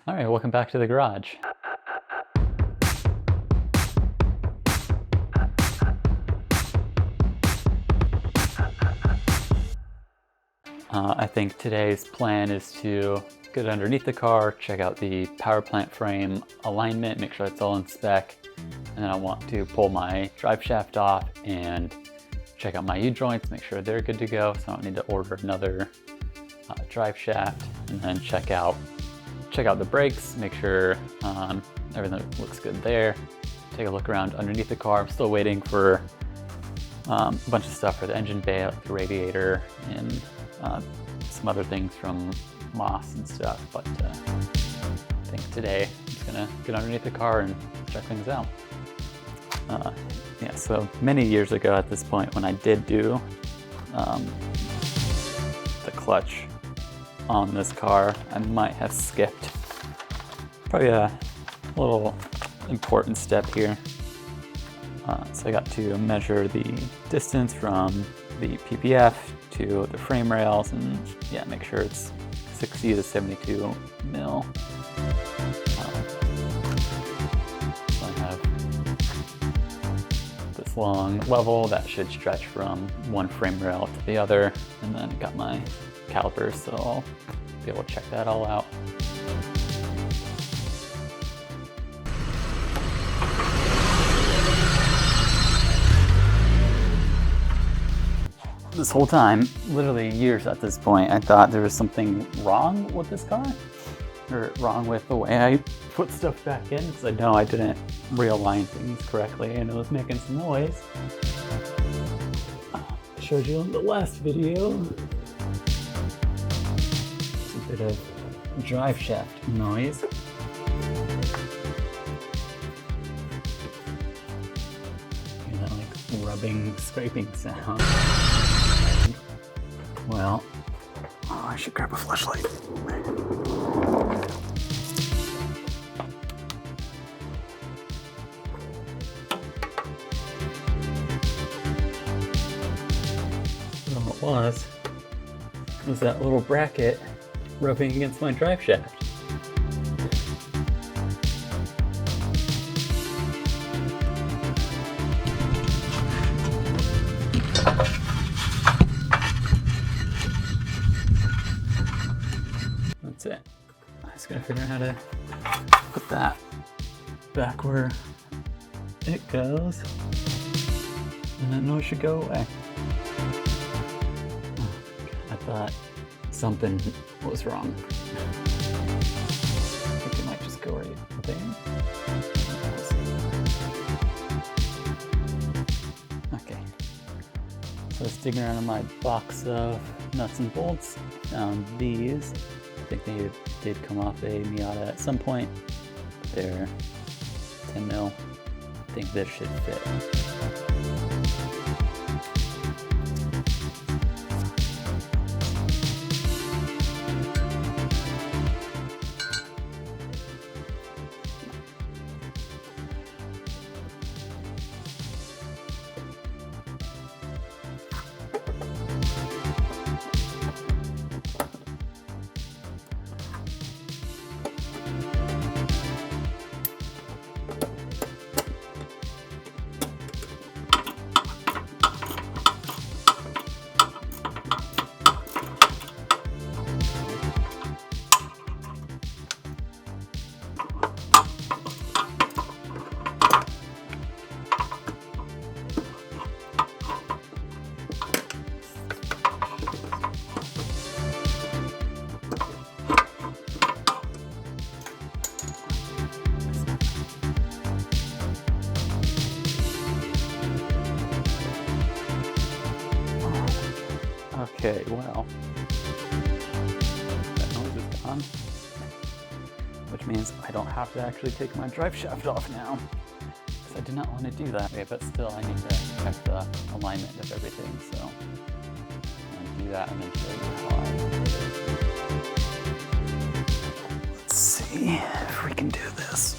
All right, welcome back to the garage. I think today's plan is to get underneath the car, check out the power plant frame alignment, make sure it's all in spec, and then I want to pull my drive shaft off and check out my U-joints, make sure they're good to go, so I don't need to order another drive shaft, and then check out the brakes, make sure everything looks good there. Take a look around underneath the car. I'm still waiting for a bunch of stuff for the engine bay, like the radiator, and some other things from Moss and stuff, but I think today I'm just gonna get underneath the car and check things out. Yeah, so many years ago at this point when I did do the clutch on this car, I might have skipped probably a little important step here. So I got to measure the distance from the PPF to the frame rails and yeah, make sure it's 60 to 72 mil. So I have this long level that should stretch from one frame rail to the other, and then got my calipers, so I'll be able to check that all out. This whole time, literally years at this point, I thought there was something wrong with this car, or wrong with the way I put stuff back in, because I know I didn't realign things correctly and it was making some noise. I showed you in the last video. It's a bit of drive shaft noise. Hear that like rubbing, scraping sound. Well, oh, I should grab a flashlight. All it was that little bracket rubbing against my drive shaft. That's it. I just gotta figure out how to put that back where it goes, and then it should go away. I thought something was wrong. I think it might just go right there. Okay. So I was digging around in my box of nuts and bolts. Found these. I think they did come off a Miata at some point. They're 10 mil. I think this should fit. Okay, well, that noise is gone, which means I don't have to actually take my drive shaft off now, because I did not want to do that. Okay, but still I need to check the alignment of everything, so I'm going to do that and then show you how Let's see if we can do this.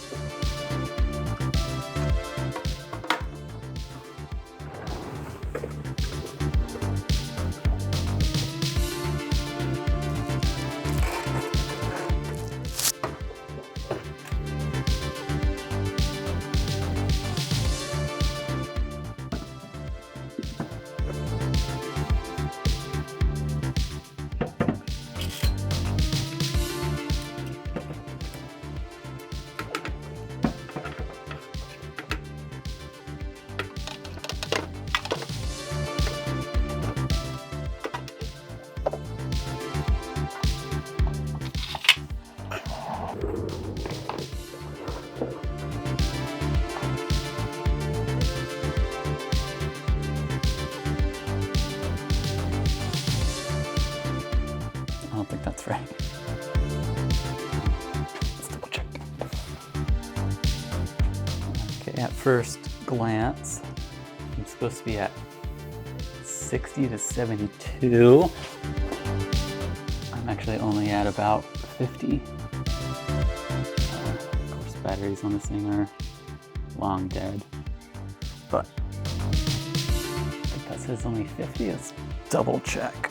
I don't think that's right. Let's double check. Okay, at first glance, I'm supposed to be at 60 to 72. I'm actually only at about 50. Of course, batteries on this thing are long dead, but I think that says only 50. Let's double check.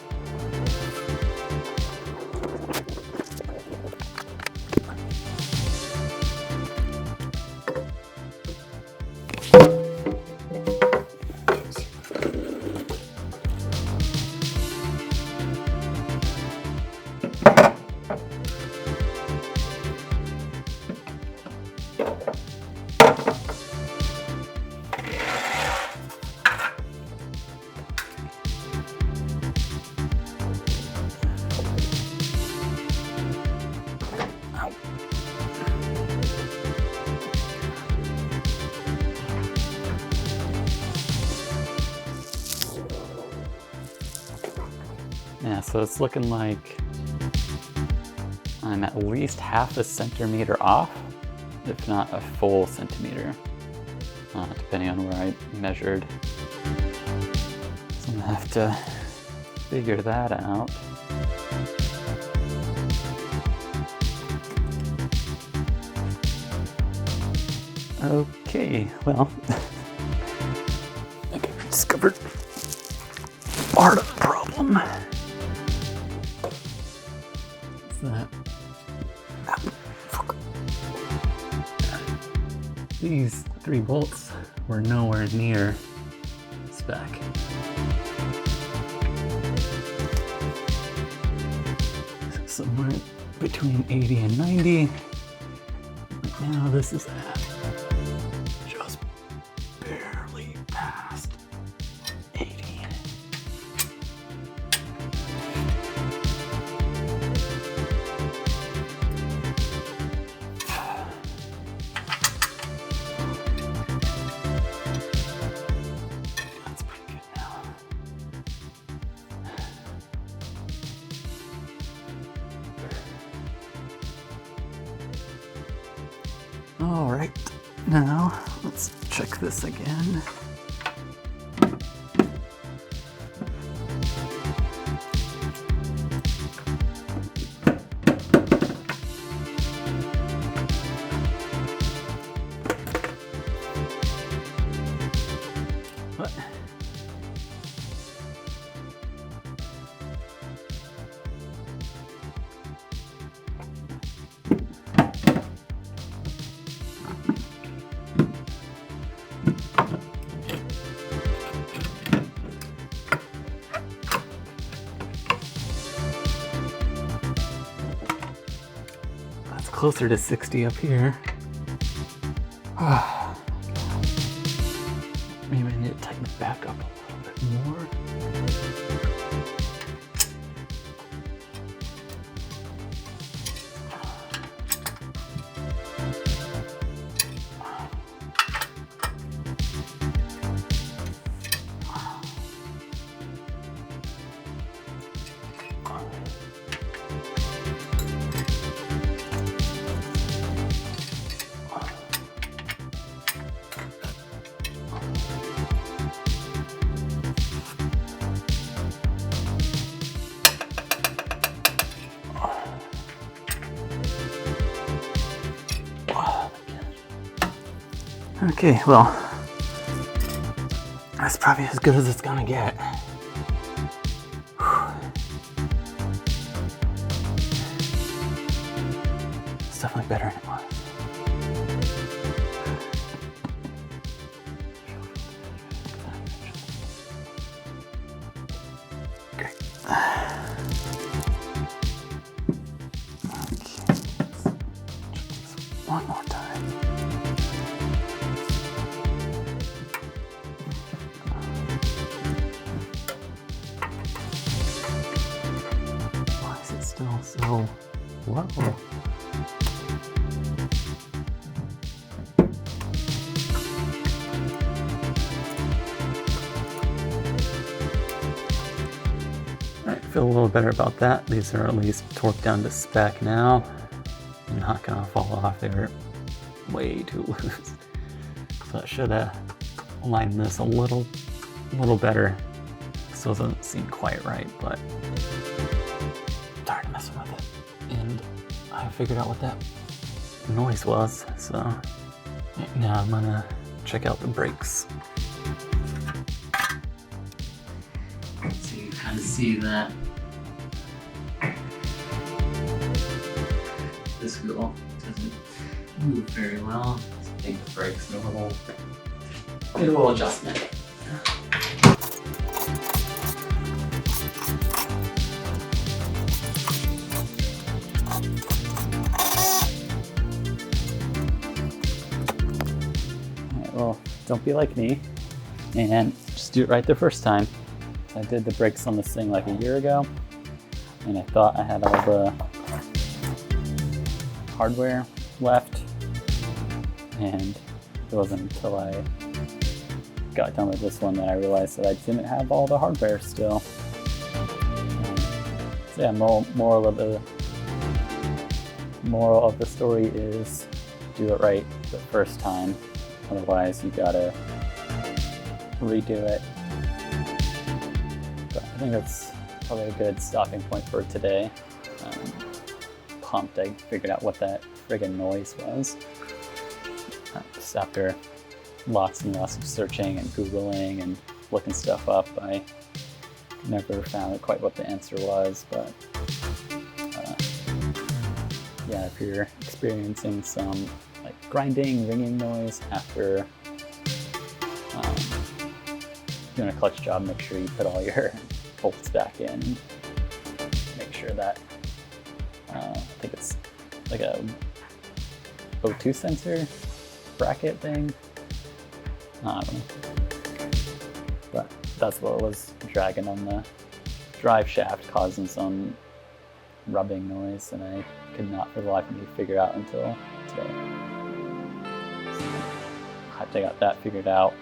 Yeah, so it's looking like I'm at least half a centimeter off, if not a full centimeter, depending on where I measured. So I'm gonna have to figure that out. Okay, well, I think I discovered part of the problem. That these 3 bolts were nowhere near spec. So somewhere between 80 and 90. Right now this is at just barely past 80. All right, now let's check this again. What? Closer to 60 up here. Maybe I need to tighten it back up a little bit more. Okay, well, that's probably as good as it's gonna get. It's definitely better than it was. Great. Okay, let's check this one more time. So low. feel a little better about that. These are at least torqued down to spec now. I'm not gonna fall off, they were way too loose. So I should have aligned this a little better. Still doesn't seem quite right, but I'm tired of messing with it. And I figured out what that noise was, so now I'm gonna check out the brakes. So you kind of see that this wheel doesn't move very well. So I think the brakes need a little adjustment. Well, don't be like me and just do it right the first time. I did the brakes on this thing like a year ago, and I thought I had all the hardware left, and it wasn't until I got done with this one that I realized that I didn't have all the hardware still. So yeah, moral of the story is do it right the first time. Otherwise, you gotta redo it. But I think that's probably a good stopping point for today. Pumped I figured out what that friggin' noise was. Just after lots and lots of searching and Googling and looking stuff up, I never found quite what the answer was. But yeah, if you're experiencing some like grinding, ringing noise after doing a clutch job, make sure you put all your bolts back in. Make sure that, I think it's like a O2 sensor bracket thing. I don't know. But that's what was dragging on the drive shaft, causing some rubbing noise, and I could not for the life of me figure out until today. So I got that figured out,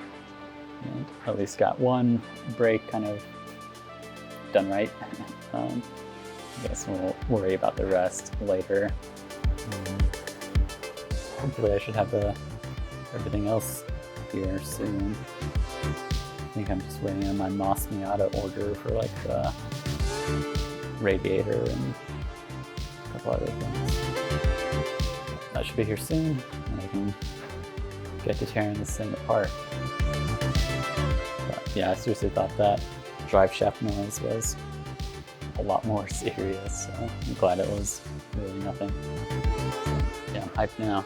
and at least got one brake kind of done right. I guess we'll worry about the rest later. Hopefully I should have everything else here soon. I think I'm just waiting on my Miata order for like the radiator and a couple other things. That should be here soon, and I can get to tearing this thing apart. But yeah, I seriously thought that drive shaft noise was a lot more serious, so I'm glad it was really nothing. So, yeah, I'm hyped now.